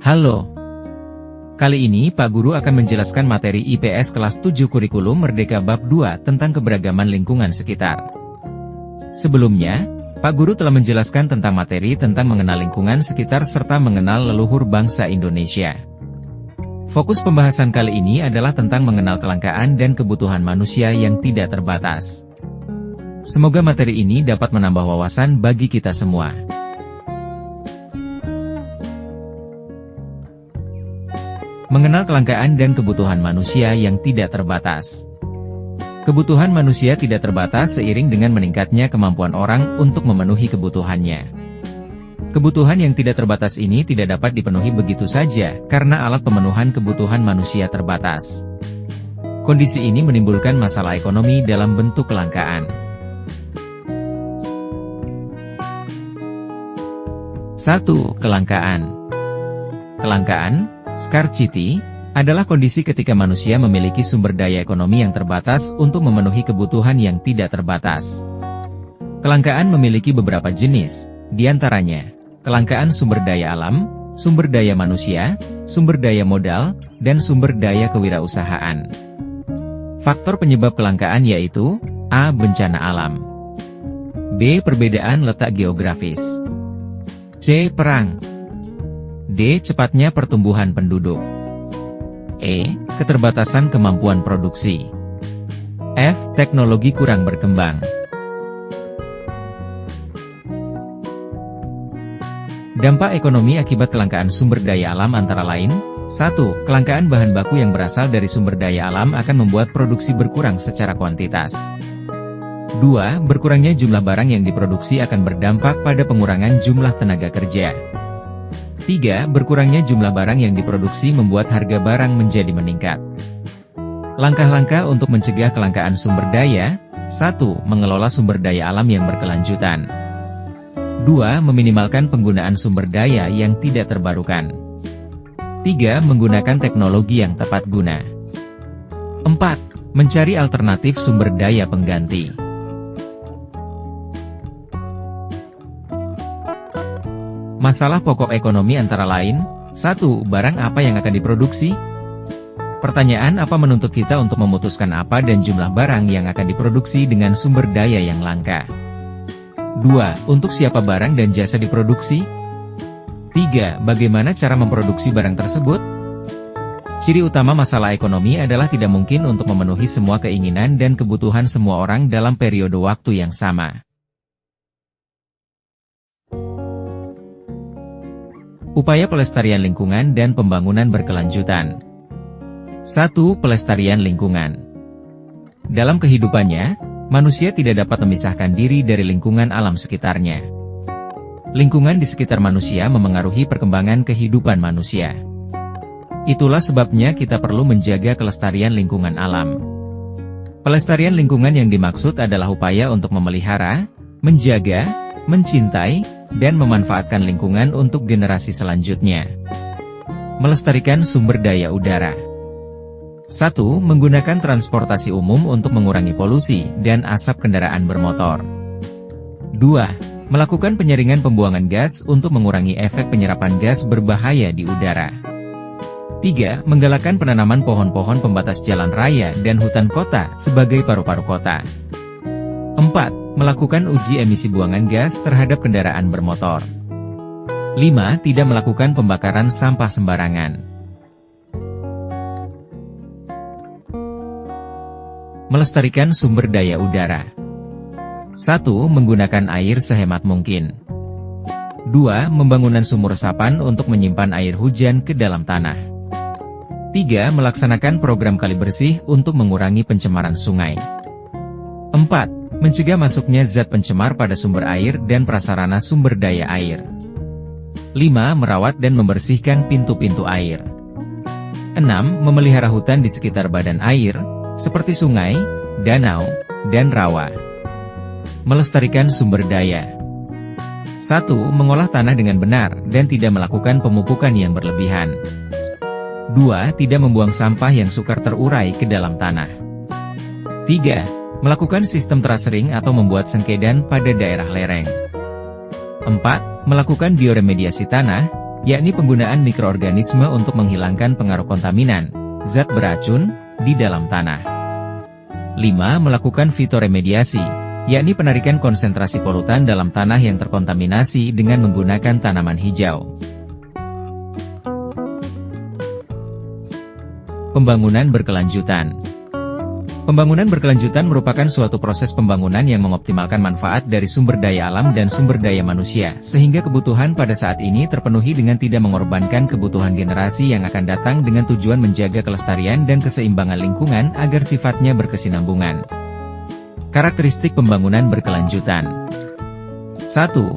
Halo. Kali ini Pak Guru akan menjelaskan materi IPS kelas 7 Kurikulum Merdeka Bab 2 tentang keberagaman lingkungan sekitar. Sebelumnya, Pak Guru telah menjelaskan tentang materi tentang mengenal lingkungan sekitar serta mengenal leluhur bangsa Indonesia. Fokus pembahasan kali ini adalah tentang mengenal kelangkaan dan kebutuhan manusia yang tidak terbatas. Semoga materi ini dapat menambah wawasan bagi kita semua. Mengenal kelangkaan dan kebutuhan manusia yang tidak terbatas. Kebutuhan manusia tidak terbatas seiring dengan meningkatnya kemampuan orang untuk memenuhi kebutuhannya. Kebutuhan yang tidak terbatas ini tidak dapat dipenuhi begitu saja, karena alat pemenuhan kebutuhan manusia terbatas. Kondisi ini menimbulkan masalah ekonomi dalam bentuk kelangkaan. 1. Kelangkaan. Kelangkaan, scarcity, adalah kondisi ketika manusia memiliki sumber daya ekonomi yang terbatas untuk memenuhi kebutuhan yang tidak terbatas. Kelangkaan memiliki beberapa jenis, diantaranya kelangkaan sumber daya alam, sumber daya manusia, sumber daya modal, dan sumber daya kewirausahaan. Faktor penyebab kelangkaan yaitu A. Bencana alam, B. Perbedaan letak geografis, C. Perang, D. Cepatnya pertumbuhan penduduk, E. Keterbatasan kemampuan produksi, F. Teknologi kurang berkembang. Dampak ekonomi akibat kelangkaan sumber daya alam antara lain, 1. Kelangkaan bahan baku yang berasal dari sumber daya alam akan membuat produksi berkurang secara kuantitas. 2. Berkurangnya jumlah barang yang diproduksi akan berdampak pada pengurangan jumlah tenaga kerja. 3. Berkurangnya jumlah barang yang diproduksi membuat harga barang menjadi meningkat. Langkah-langkah untuk mencegah kelangkaan sumber daya, 1. Mengelola sumber daya alam yang berkelanjutan. 2. Meminimalkan penggunaan sumber daya yang tidak terbarukan. 3. Menggunakan teknologi yang tepat guna. 4. Mencari alternatif sumber daya pengganti. Masalah pokok ekonomi antara lain, 1. Barang apa yang akan diproduksi? Pertanyaan apa menuntut kita untuk memutuskan apa dan jumlah barang yang akan diproduksi dengan sumber daya yang langka? 2. Untuk siapa barang dan jasa diproduksi? 3. Bagaimana cara memproduksi barang tersebut? Ciri utama masalah ekonomi adalah tidak mungkin untuk memenuhi semua keinginan dan kebutuhan semua orang dalam periode waktu yang sama. Upaya pelestarian lingkungan dan pembangunan berkelanjutan. 1. Pelestarian lingkungan. Dalam kehidupannya, manusia tidak dapat memisahkan diri dari lingkungan alam sekitarnya. Lingkungan di sekitar manusia memengaruhi perkembangan kehidupan manusia. Itulah sebabnya kita perlu menjaga kelestarian lingkungan alam. Pelestarian lingkungan yang dimaksud adalah upaya untuk memelihara, menjaga, mencintai, dan memanfaatkan lingkungan untuk generasi selanjutnya. Melestarikan sumber daya udara. 1. Menggunakan transportasi umum untuk mengurangi polusi dan asap kendaraan bermotor. 2. Melakukan penyaringan pembuangan gas untuk mengurangi efek penyerapan gas berbahaya di udara. 3. Menggalakkan penanaman pohon-pohon pembatas jalan raya dan hutan kota sebagai paru-paru kota. 4. Melakukan uji emisi buangan gas terhadap kendaraan bermotor. 5. Tidak melakukan pembakaran sampah sembarangan. Melestarikan sumber daya udara. 1. Menggunakan air sehemat mungkin. 2. Pembangunan sumur resapan untuk menyimpan air hujan ke dalam tanah. 3. Melaksanakan program kali bersih untuk mengurangi pencemaran sungai. 4. Mencegah masuknya zat pencemar pada sumber air dan prasarana sumber daya air. 5. Merawat dan membersihkan pintu-pintu air. 6. Memelihara hutan di sekitar badan air, seperti sungai, danau, dan rawa. Melestarikan sumber daya. 1. Mengolah tanah dengan benar dan tidak melakukan pemupukan yang berlebihan. 2. Tidak membuang sampah yang sukar terurai ke dalam tanah. 3. Melakukan sistem trasering atau membuat sengkedan pada daerah lereng. 4. Melakukan bioremediasi tanah, yakni penggunaan mikroorganisme untuk menghilangkan pengaruh kontaminan, zat beracun, di dalam tanah. 5. Melakukan fitoremediasi, yakni penarikan konsentrasi polutan dalam tanah yang terkontaminasi dengan menggunakan tanaman hijau. Pembangunan berkelanjutan. Pembangunan berkelanjutan merupakan suatu proses pembangunan yang mengoptimalkan manfaat dari sumber daya alam dan sumber daya manusia, sehingga kebutuhan pada saat ini terpenuhi dengan tidak mengorbankan kebutuhan generasi yang akan datang dengan tujuan menjaga kelestarian dan keseimbangan lingkungan agar sifatnya berkesinambungan. Karakteristik pembangunan berkelanjutan. 1.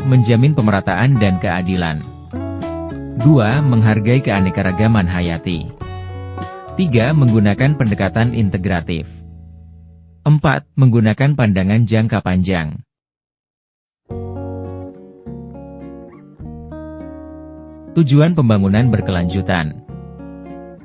Menjamin pemerataan dan keadilan. 2. Menghargai keanekaragaman hayati. 3. Menggunakan pendekatan integratif. 4. Menggunakan pandangan jangka panjang. Tujuan pembangunan berkelanjutan.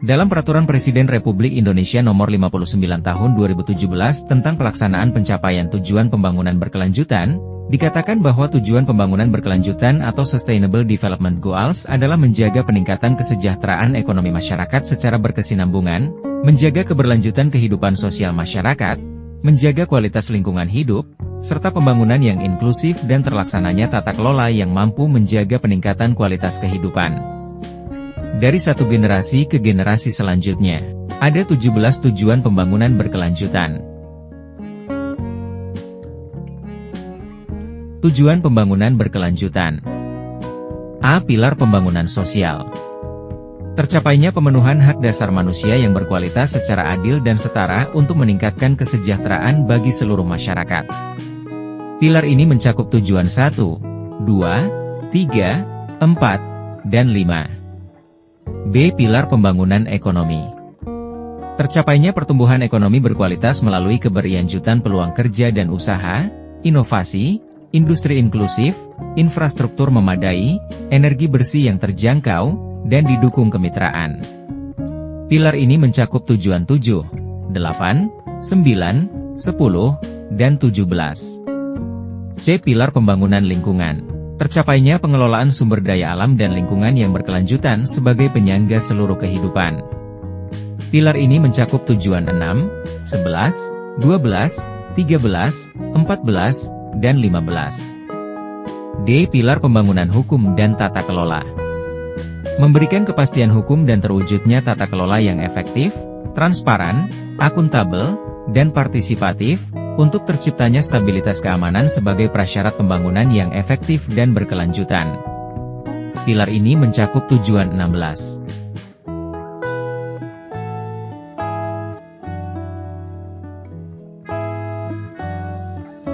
Dalam Peraturan Presiden Republik Indonesia Nomor 59 Tahun 2017 tentang pelaksanaan pencapaian tujuan pembangunan berkelanjutan, dikatakan bahwa tujuan pembangunan berkelanjutan atau Sustainable Development Goals adalah menjaga peningkatan kesejahteraan ekonomi masyarakat secara berkesinambungan, menjaga keberlanjutan kehidupan sosial masyarakat, menjaga kualitas lingkungan hidup, serta pembangunan yang inklusif dan terlaksananya tata kelola yang mampu menjaga peningkatan kualitas kehidupan. Dari satu generasi ke generasi selanjutnya, ada 17 tujuan pembangunan berkelanjutan. Tujuan pembangunan berkelanjutan. A. Pilar pembangunan sosial. Tercapainya pemenuhan hak dasar manusia yang berkualitas secara adil dan setara untuk meningkatkan kesejahteraan bagi seluruh masyarakat. Pilar ini mencakup tujuan 1, 2, 3, 4, dan 5. B. Pilar pembangunan ekonomi. Tercapainya pertumbuhan ekonomi berkualitas melalui keberlanjutan peluang kerja dan usaha, inovasi, industri inklusif, infrastruktur memadai, energi bersih yang terjangkau, dan didukung kemitraan. Pilar ini mencakup tujuan 7, 8, 9, 10, dan 17. C. Pilar pembangunan lingkungan. Tercapainya pengelolaan sumber daya alam dan lingkungan yang berkelanjutan sebagai penyangga seluruh kehidupan. Pilar ini mencakup tujuan 6, 11, 12, 13, 14, dan 15. D. Pilar pembangunan hukum dan tata kelola. Memberikan kepastian hukum dan terwujudnya tata kelola yang efektif, transparan, akuntabel, dan partisipatif, untuk terciptanya stabilitas keamanan sebagai prasyarat pembangunan yang efektif dan berkelanjutan. Pilar ini mencakup tujuan 16.